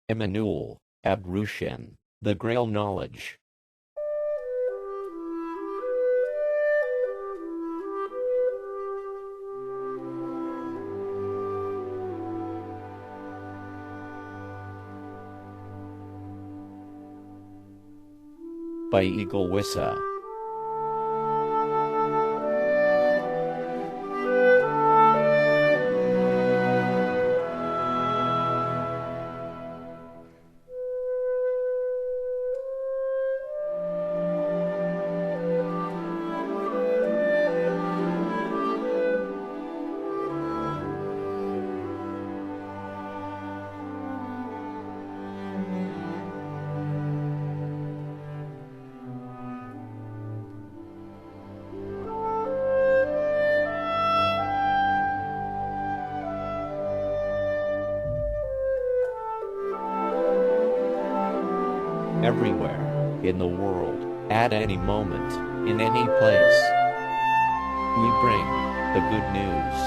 Emmanuel, Abd-Ru-Shin, the Grail Knowledge. By Eagle Wissa. Everywhere, in the world, at any moment, in any place. We bring the good news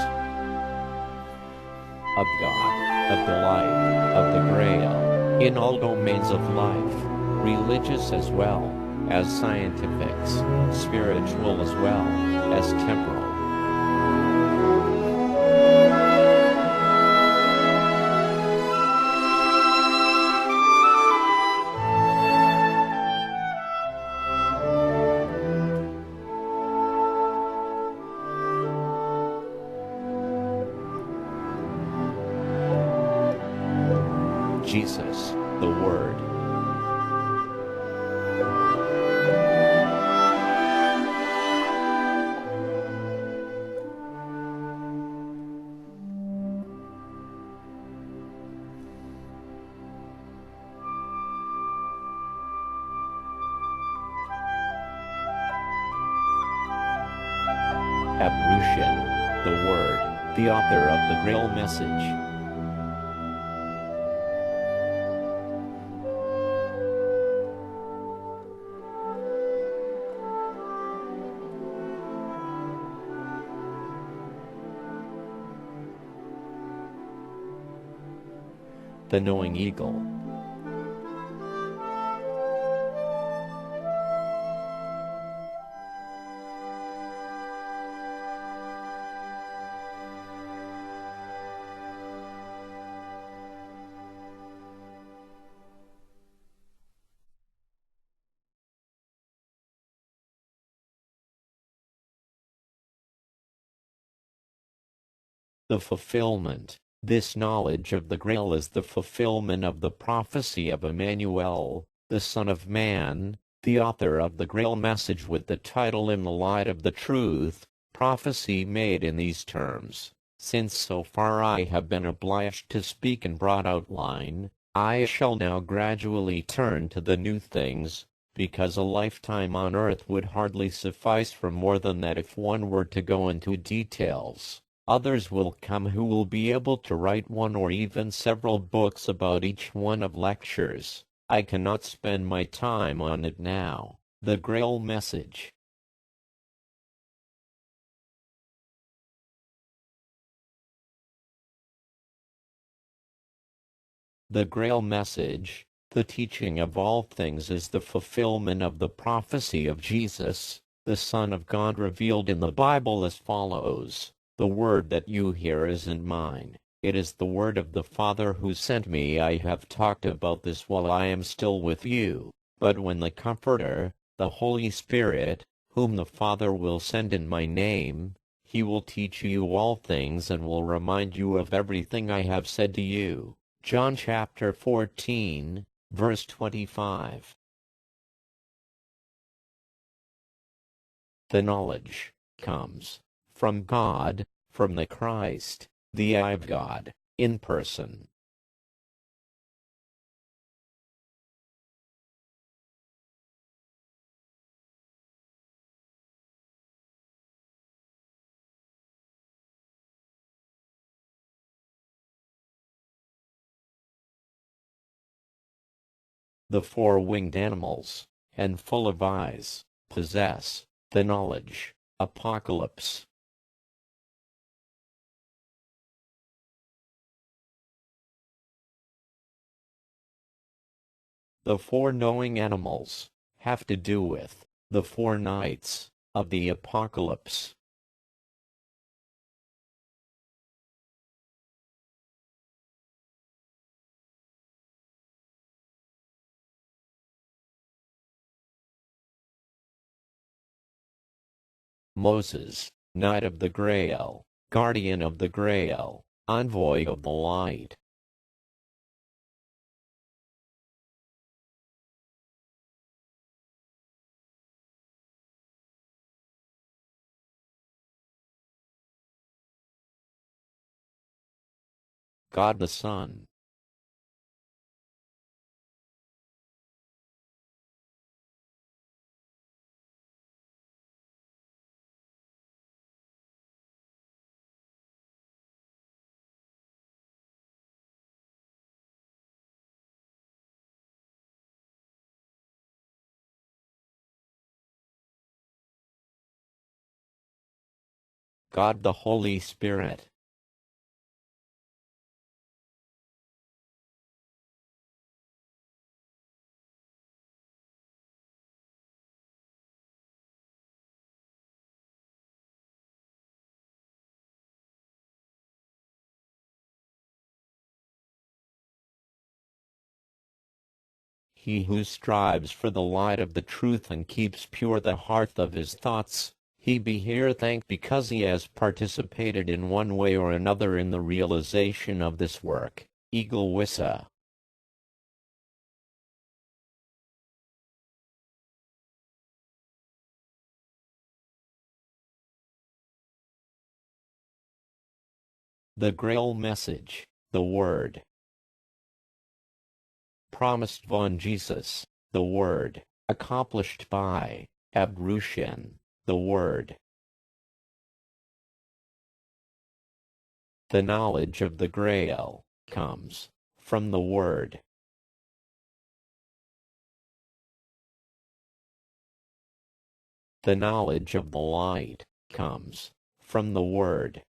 of God, of the light, of the Grail, in all domains of life, religious as well as scientific, spiritual as well as temporal. Jesus, the Word. Abd-Ru-Shin, the Word, the author of the Grail Message. The Knowing Eagle. The fulfillment. This knowledge of the Grail is the fulfillment of the prophecy of Emmanuel, the Son of Man, the author of the Grail Message with the title In the Light of the Truth, prophecy made in these terms. Since so far I have been obliged to speak in broad outline, I shall now gradually turn to the new things, because a lifetime on earth would hardly suffice for more than that if one were to go into details. Others will come who will be able to write one or even several books about each one of lectures. I cannot spend my time on it now. The Grail Message. The Grail Message, the teaching of all things, is the fulfillment of the prophecy of Jesus, the Son of God, revealed in the Bible as follows. The word that you hear isn't mine. It is the word of the Father who sent me. I have talked about this while I am still with you. But when the Comforter, the Holy Spirit, whom the Father will send in my name, he will teach you all things and will remind you of everything I have said to you. John chapter 14, verse 25. The knowledge comes from God, from the Christ, the eye of God, in person. The four-winged animals, and full of eyes, possess the knowledge. Apocalypse. The four knowing animals have to do with the four nights of the apocalypse. Moses, Knight of the Grail, Guardian of the Grail, Envoy of the Light. God the Son. God the Holy Spirit. He who strives for the light of the truth and keeps pure the heart of his thoughts, he be here thanked because he has participated in one way or another in the realization of this work. Eagle Wissa. The Grail Message, the Word. Promised von Jesus, the Word, accomplished by Abd-Ru-Shin, the Word. The knowledge of the Grail comes from the Word. The knowledge of the light comes from the Word.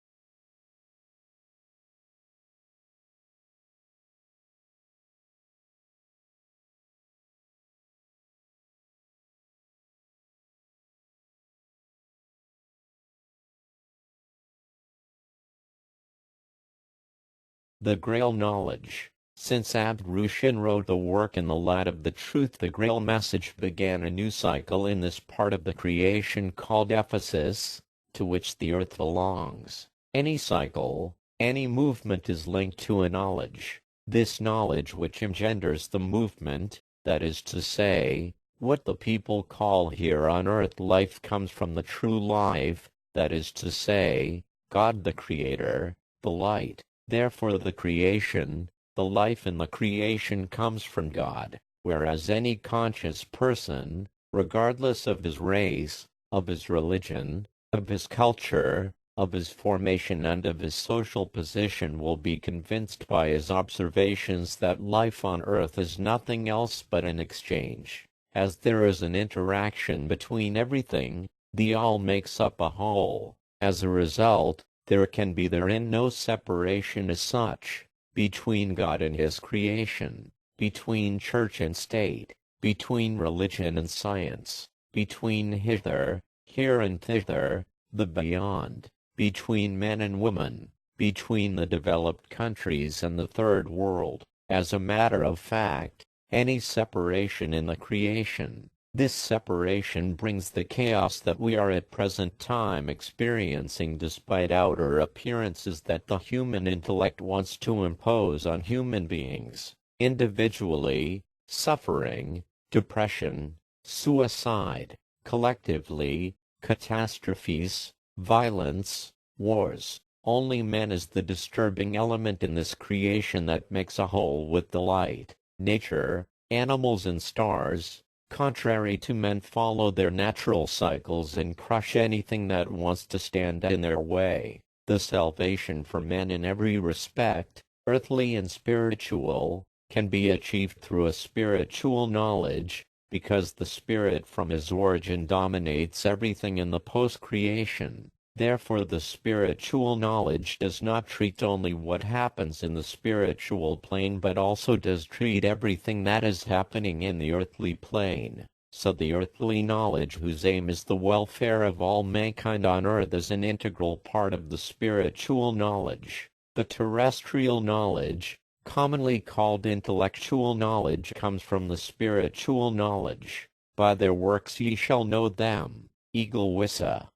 The Grail Knowledge. Since Abd-Ru-Shin wrote the work in the light of the truth, the Grail Message began a new cycle in this part of the creation called Ephesus, to which the earth belongs. Any cycle, any movement is linked to a knowledge. This knowledge which engenders the movement, that is to say, what the people call here on earth life, comes from the true life, that is to say, God the Creator, the light. Therefore the creation, the life in the creation comes from God, whereas any conscious person, regardless of his race, of his religion, of his culture, of his formation and of his social position, will be convinced by his observations that life on earth is nothing else but an exchange. As there is an interaction between everything, the all makes up a whole. As a result, there can be therein no separation as such, between God and his creation, between church and state, between religion and science, between hither, here and thither, the beyond, between men and women, between the developed countries and the third world. As a matter of fact, any separation in the creation, this separation brings the chaos that we are at present time experiencing, despite outer appearances that the human intellect wants to impose on human beings. Individually, suffering, depression, suicide; collectively, catastrophes, violence, wars. Only man is the disturbing element in this creation that makes a whole with the light. Nature, animals and stars, contrary to men, follow their natural cycles and crush anything that wants to stand in their way. The salvation for men in every respect, earthly and spiritual, can be achieved through a spiritual knowledge, because the spirit from his origin dominates everything in the post-creation. Therefore the spiritual knowledge does not treat only what happens in the spiritual plane but also does treat everything that is happening in the earthly plane. So the earthly knowledge whose aim is the welfare of all mankind on earth is an integral part of the spiritual knowledge. The terrestrial knowledge, commonly called intellectual knowledge, comes from the spiritual knowledge. By their works ye shall know them. Eagle Wissa.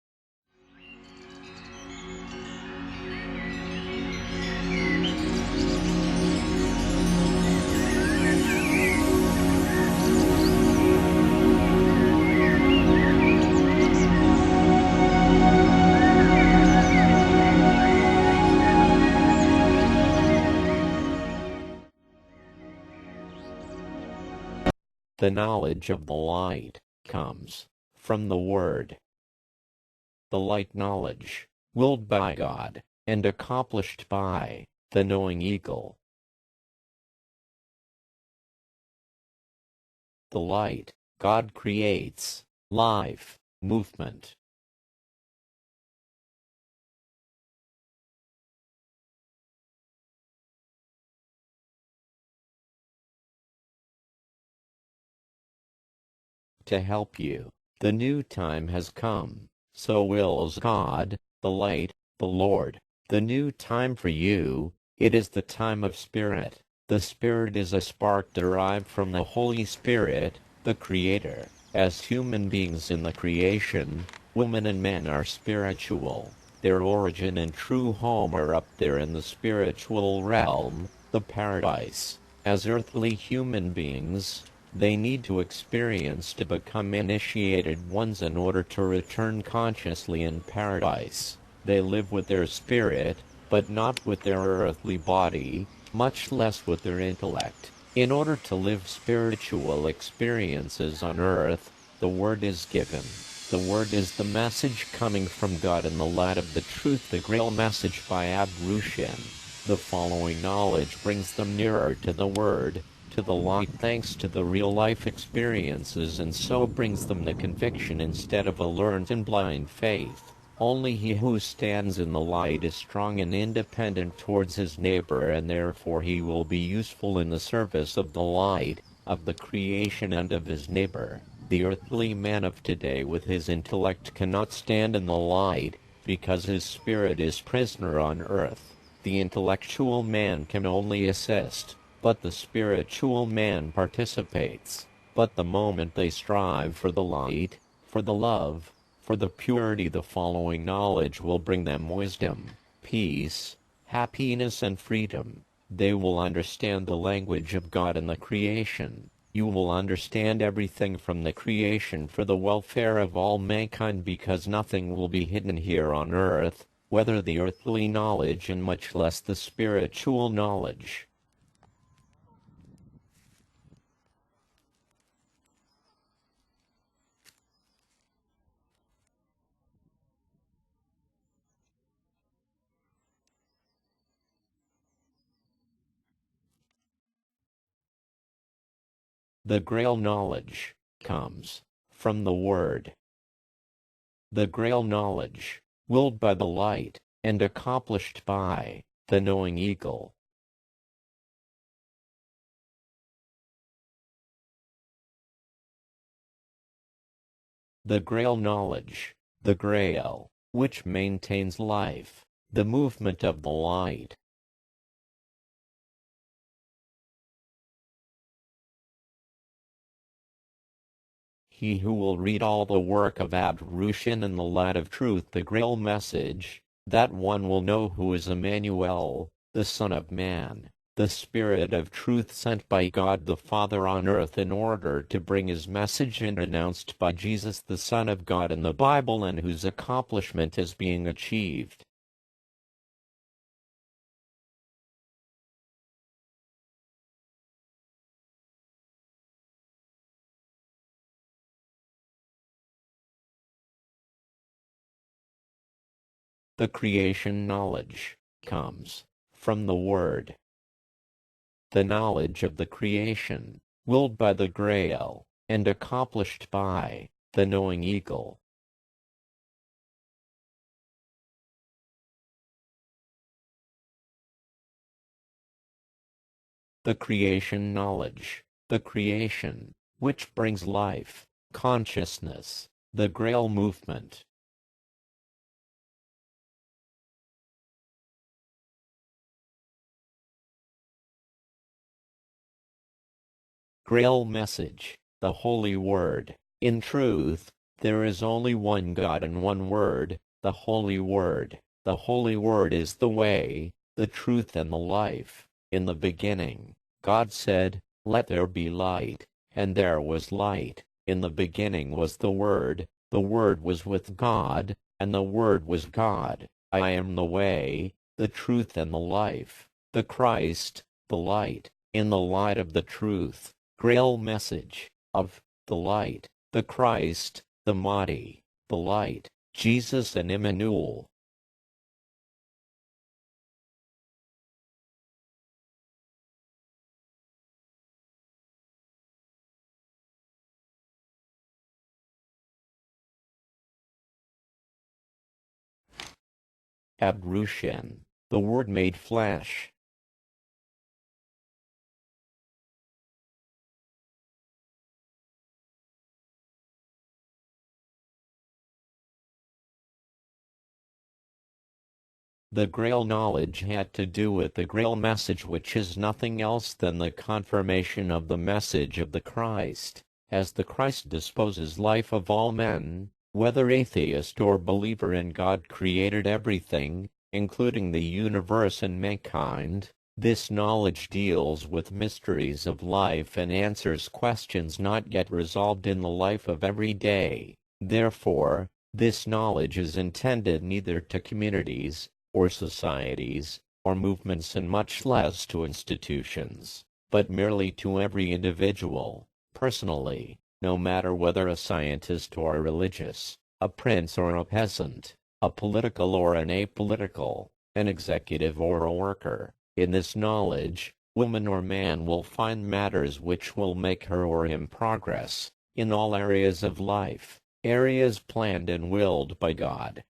The knowledge of the light comes from the Word. The light knowledge, willed by God, and accomplished by the knowing eagle. The light, God creates life, movement. To help you, the new time has come, so wills God, the light, the Lord. The new time for you, it is the time of Spirit. The Spirit is a spark derived from the Holy Spirit, the Creator. As human beings in the creation, women and men are spiritual. Their origin and true home are up there in the spiritual realm, the paradise. As earthly human beings, they need to experience to become initiated ones in order to return consciously in paradise. They live with their spirit, but not with their earthly body, much less with their intellect. In order to live spiritual experiences on earth, the Word is given. The Word is the message coming from God in the light of the truth, the Grail Message by Abd-Ru-Shin. The following knowledge brings them nearer to the Word, to the light, thanks to the real-life experiences, and so brings them the conviction instead of a learned and blind faith. Only he who stands in the light is strong and independent towards his neighbor, and therefore he will be useful in the service of the light, of the creation, and of his neighbor. The earthly man of today with his intellect cannot stand in the light, because his spirit is prisoner on earth. The intellectual man can only assist, but the spiritual man participates. But the moment they strive for the light, for the love, for the purity, the following knowledge will bring them wisdom, peace, happiness, and freedom. They will understand the language of God and the creation. You will understand everything from the creation for the welfare of all mankind, because nothing will be hidden here on earth, whether the earthly knowledge and much less the spiritual knowledge. The Grail Knowledge comes from the Word. The Grail Knowledge, willed by the light, and accomplished by the knowing eagle. The Grail Knowledge, the Grail, which maintains life, the movement of the light. He who will read all the work of Abd-Ru-Shin in the light of truth, the Grail Message, that one will know who is Emmanuel, the Son of Man, the Spirit of truth sent by God the Father on earth in order to bring his message, and announced by Jesus the Son of God in the Bible, and whose accomplishment is being achieved. The creation knowledge comes from the Word. The knowledge of the creation, willed by the Grail, and accomplished by the knowing eagle. the creation knowledge, the creation, which brings life, consciousness, the Grail movement. Grail Message, the Holy Word. In truth, there is only one God and one Word, the Holy Word. The Holy Word is the way, the truth and the life. In the beginning, God said, "Let there be light," and there was light. In the beginning was the Word was with God, and the Word was God. I am the way, the truth and the life, the Christ, the light. In the light of the truth, Grail Message, of the light, the Christ, the Mahdi, the light, Jesus and Emmanuel. Abd-Ru-Shin, the Word made flesh. The Grail knowledge had to do with the Grail message, which is nothing else than the confirmation of the message of the Christ. As the Christ disposes life of all men, whether atheist or believer in God created everything, including the universe and mankind, this knowledge deals with mysteries of life and answers questions not yet resolved in the life of every day. Therefore, this knowledge is intended neither to communities, or societies, or movements, and much less to institutions, but merely to every individual, personally, no matter whether a scientist or a religious, a prince or a peasant, a political or an apolitical, an executive or a worker. In this knowledge, woman or man will find matters which will make her or him progress, in all areas of life, areas planned and willed by God.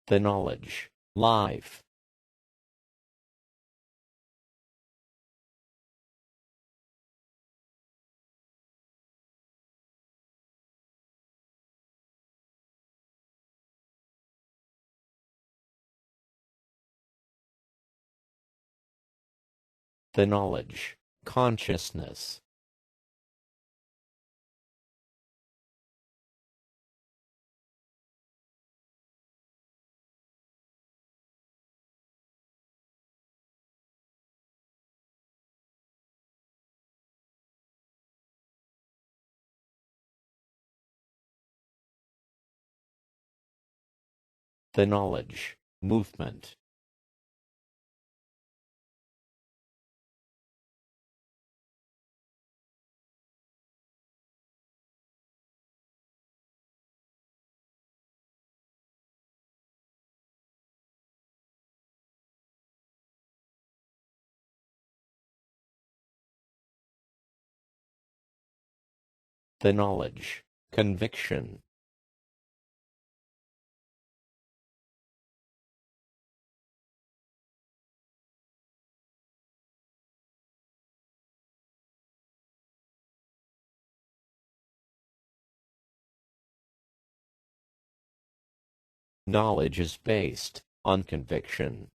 The knowledge, life. The knowledge, consciousness. The knowledge, movement. The knowledge, conviction. Knowledge is based on conviction.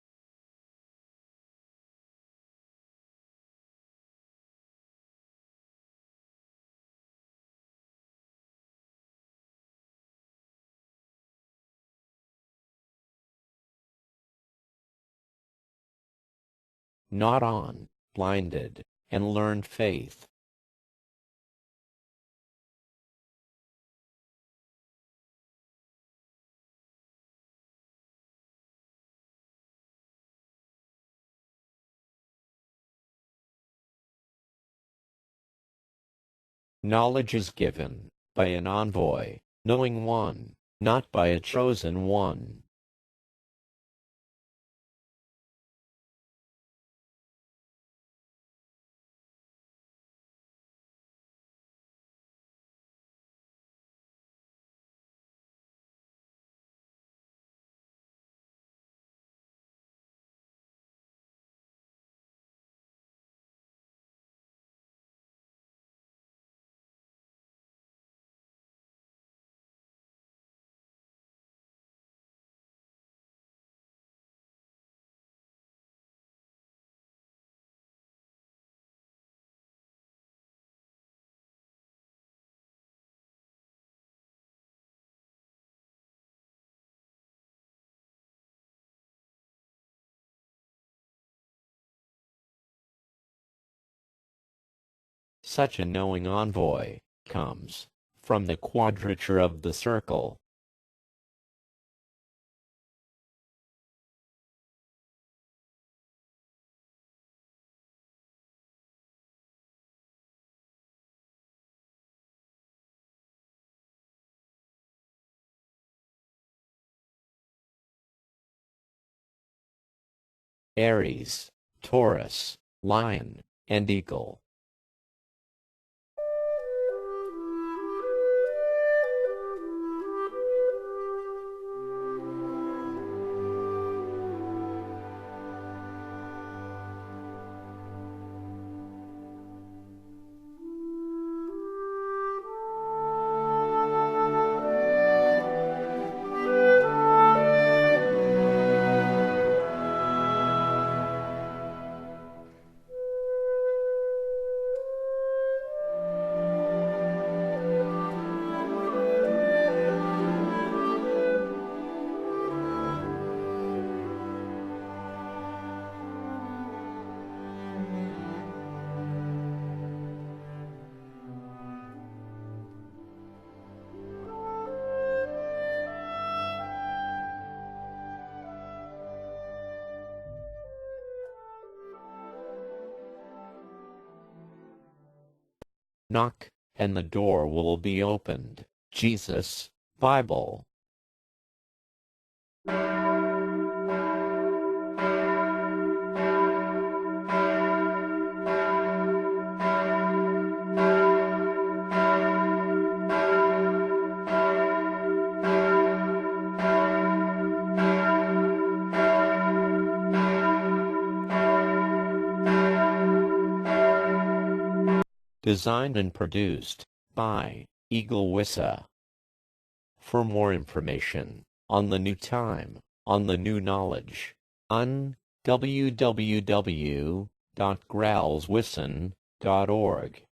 Not on blinded and learned faith. Knowledge is given by an envoy, knowing one, not by a chosen one. Such a knowing envoy comes from the quadrature of the circle. Aries, Taurus, Lion, and Eagle. Knock, and the door will be opened. Jesus, Bible. Designed and produced by Eagle Wissa. For more information on the new time, on the new knowledge, on www.grailswisson.org.